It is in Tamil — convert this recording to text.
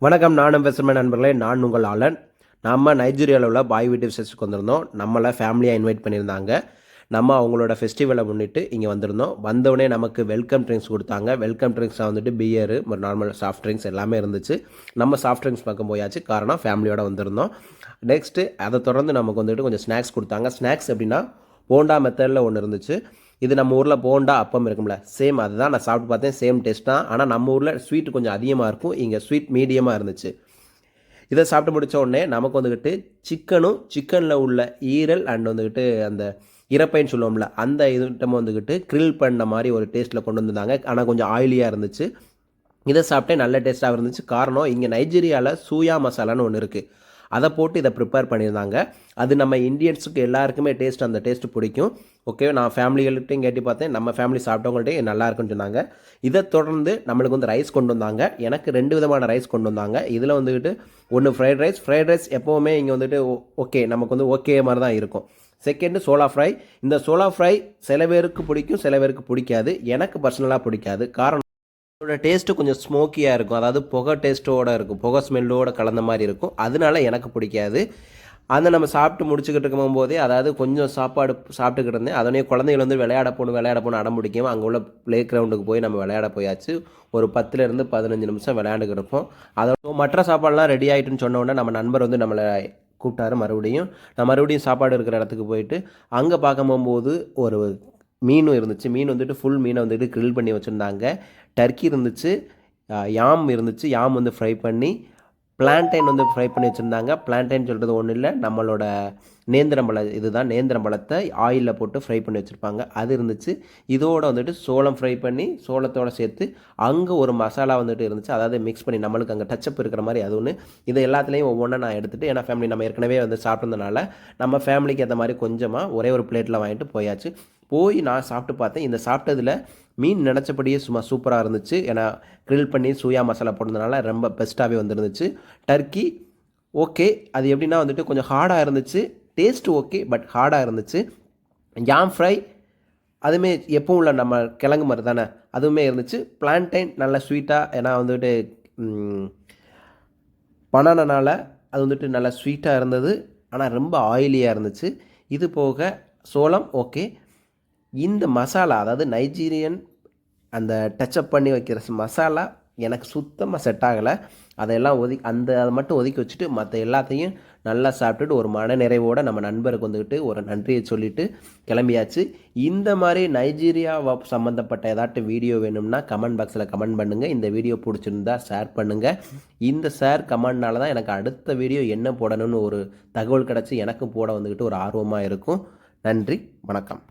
வணக்கம். நானும் பேசுகிறேன் நண்பர்களே. நான் உங்கள் ஆலன். நம்ம நைஜீரியாவில் உள்ள பாய் வீட்டு விசேஷத்துக்கு வந்திருந்தோம். நம்மளை ஃபேமிலியாக இன்வைட் பண்ணியிருந்தாங்க. நம்ம அவங்களோட ஃபெஸ்டிவலை முன்னிட்டு இங்கே வந்திருந்தோம். வந்தவுடனே நமக்கு வெல்கம் ட்ரிங்க்ஸ் கொடுத்தாங்க. வெல்கம் ட்ரிங்க்ஸாக வந்துட்டு பியரு, ஒரு நார்மல் சாஃப்ட் ட்ரிங்க்ஸ் எல்லாமே இருந்துச்சு. நம்ம சாஃப்ட் ட்ரிங்க்ஸ் பக்கம் போயாச்சு. காரணம் ஃபேமிலியோடு வந்திருந்தோம். நெக்ஸ்ட்டு அதை தொடர்ந்து நமக்கு வந்துட்டு கொஞ்சம் ஸ்நாக்ஸ் கொடுத்தாங்க. ஸ்நாக்ஸ் எப்படின்னா போண்டா மெத்தடில் ஒன்று இருந்துச்சு. இது நம்ம ஊரில் போண்டா அப்பம் இருக்கும்ல, சேம் அதுதான் நான் சாப்பிட்டு பார்த்தேன். சேம் டேஸ்ட் தான். ஆனால் நம்ம ஊரில் ஸ்வீட் கொஞ்சம் அதிகமாக இருக்கும், இங்கே ஸ்வீட் மீடியமாக இருந்துச்சு. இதை சாப்பிட்டு முடித்த உடனே நமக்கு வந்துக்கிட்டு சிக்கனில் உள்ள ஈரல் அண்ட் வந்துக்கிட்டு அந்த இறப்பைன்னு சொல்லுவோம்ல, அந்த ஐட்டம் வந்துக்கிட்டு க்ரில் பண்ண மாதிரி ஒரு டேஸ்ட்டில் கொண்டு வந்திருந்தாங்க. ஆனால் கொஞ்சம் ஆயிலியாக இருந்துச்சு. இதை சாப்பிட்டே நல்ல டேஸ்ட்டாக இருந்துச்சு. காரணம் இங்கே நைஜீரியாவில் சூயா மசாலான்னு ஒன்று இருக்குது. அதை போட்டு இதை ப்ரிப்பேர் பண்ணியிருந்தாங்க. அது நம்ம இந்தியன்ஸுக்கு எல்லாருக்குமே அந்த டேஸ்ட்டு பிடிக்கும். ஓகே, நான் ஃபேமிலிகள்கிட்டையும் கேட்டு பார்த்தேன். நம்ம ஃபேமிலி சாப்பிட்டவங்கள்ட்டையும் நல்லா இருக்குன்னு சொன்னாங்க. இதை தொடர்ந்து நம்மளுக்கு வந்து ரைஸ் கொண்டு வந்தாங்க. எனக்கு 2 விதமான ரைஸ் கொண்டு வந்தாங்க. இதில் வந்துக்கிட்டு ஒன்று ஃப்ரைட் ரைஸ் எப்போவுமே இங்கே வந்துட்டு ஓகே, நமக்கு வந்து ஓகே மாதிரி தான் இருக்கும். செகண்டு சோளா ஃப்ரை. இந்த சோளா ஃப்ரை சில பேருக்கு பிடிக்கும், சில பேருக்கு பிடிக்காது. எனக்கு பர்சனலாக பிடிக்காது. காரணம் அதோட டேஸ்ட்டு கொஞ்சம் ஸ்மோக்கியாக இருக்கும். அதாவது புகை டேஸ்ட்டோடு இருக்கும், புகை ஸ்மெல்லோடு கலந்த மாதிரி இருக்கும். அதனால எனக்கு பிடிக்காது. அந்த நம்ம சாப்பிட்டு முடிச்சுக்கிட்டு இருக்கும் போதே, அதாவது கொஞ்சம் சாப்பாடு சாப்பிட்டுக்கிட்டு இருந்தேன். அதனே குழந்தைகள் வந்து விளையாட போகணும் அடம் பிடிக்கும். அங்கே உள்ள ப்ளே கிரவுண்டுக்கு போய் நம்ம விளையாட போயாச்சு. ஒரு 10லேருந்து 15 நிமிஷம் விளையாண்டுக்கிட்டு இருப்போம். அதோட மற்ற சாப்பாடுலாம் ரெடி ஆகிட்டுன்னு சொன்ன உடனே நம்ம நண்பர் வந்து நம்மளை கூப்பிட்டாரு. நான் மறுபடியும் சாப்பாடு இருக்கிற இடத்துக்கு போயிட்டு அங்கே பார்க்க போகும்போது ஒரு மீனும் இருந்துச்சு. மீன் வந்துட்டு ஃபுல் மீனை வந்துட்டு க்ரில் பண்ணி வச்சுருந்தாங்க. டர்க்கி இருந்துச்சு, யாம் இருந்துச்சு. யாம் வந்து ஃப்ரை பண்ணி, பிளான்டைன் வந்து ஃப்ரை பண்ணி வச்சுருந்தாங்க. பிளான்டைன் சொல்கிறது ஒன்றும் இல்லை, நம்மளோட நேந்திரம்பழம். இதுதான் நேந்திரம்பழத்தை ஆயிலில் போட்டு ஃப்ரை பண்ணி வச்சுருப்பாங்க, அது இருந்துச்சு. இதோடு வந்துட்டு சோளம் ஃப்ரை பண்ணி சோளத்தோடு சேர்த்து அங்கே ஒரு மசாலா வந்துட்டு இருந்துச்சு. அதாவது மிக்ஸ் பண்ணி நம்மளுக்கு அங்கே டச்சப் இருக்கிற மாதிரி அது ஒன்று. இது எல்லாத்துலேயும் ஒவ்வொன்றா நான் எடுத்துகிட்டு, ஏன்னா ஃபேமிலி நம்ம ஏற்கனவே வந்து சாப்பிட்டதுனால நம்ம ஃபேமிலிக்கு ஏற்ற மாதிரி கொஞ்சமாக ஒரே ஒரு பிளேட்டில் வாங்கிட்டு போயாச்சு. நான் சாப்பிட்டு பார்த்தேன். இந்த சாப்பிட்டதில் மீன் நினச்சபடியே சும்மா சூப்பராக இருந்துச்சு. ஏன்னா க்ரில் பண்ணி சூயா மசாலா போட்டதுனால ரொம்ப பெஸ்ட்டாகவே வந்துருந்துச்சு. டர்க்கி ஓகே, அது எப்படின்னா வந்துட்டு கொஞ்சம் ஹார்டாக இருந்துச்சு. டேஸ்ட்டு ஓகே, பட் ஹார்டாக இருந்துச்சு. யாம் ஃப்ரை அதுவுமே எப்பவும் உள்ள நம்ம கிழங்கு மாதிரி தானே, அதுவுமே இருந்துச்சு. பிளான்டைன் நல்ல ஸ்வீட்டாக, ஏன்னா வந்துட்டு பனானால அது வந்துட்டு நல்லா ஸ்வீட்டாக இருந்தது. ஆனால் ரொம்ப ஆயிலியாக இருந்துச்சு. இது போக சோளம் ஓகே. இந்த மசாலா, அதாவது நைஜீரியன் அந்த டச்சப் பண்ணி வைக்கிற மசாலா எனக்கு சுத்தமாக செட் ஆகலை. அதையெல்லாம் அதை மட்டும் ஒதுக்கி வச்சுட்டு மற்ற எல்லாத்தையும் நல்லா சாப்பிட்டுட்டு ஒரு மன நிறைவோடு நம்ம நண்பருக்கு வந்துக்கிட்டு ஒரு நன்றியை சொல்லிவிட்டு கிளம்பியாச்சு. இந்த மாதிரி நைஜீரியா சம்மந்தப்பட்ட ஏதாட்டும் வீடியோ வேணும்னா கமெண்ட் பாக்ஸில் கமெண்ட் பண்ணுங்கள். இந்த வீடியோ பிடிச்சிருந்தா ஷேர் பண்ணுங்கள். இந்த ஷேர் கமெண்ட்னால தான் எனக்கு அடுத்த வீடியோ என்ன போடணும்னு ஒரு தகவல் கிடச்சி எனக்கும் போட வந்துக்கிட்டு ஒரு ஆர்வமாக இருக்கும். நன்றி, வணக்கம்.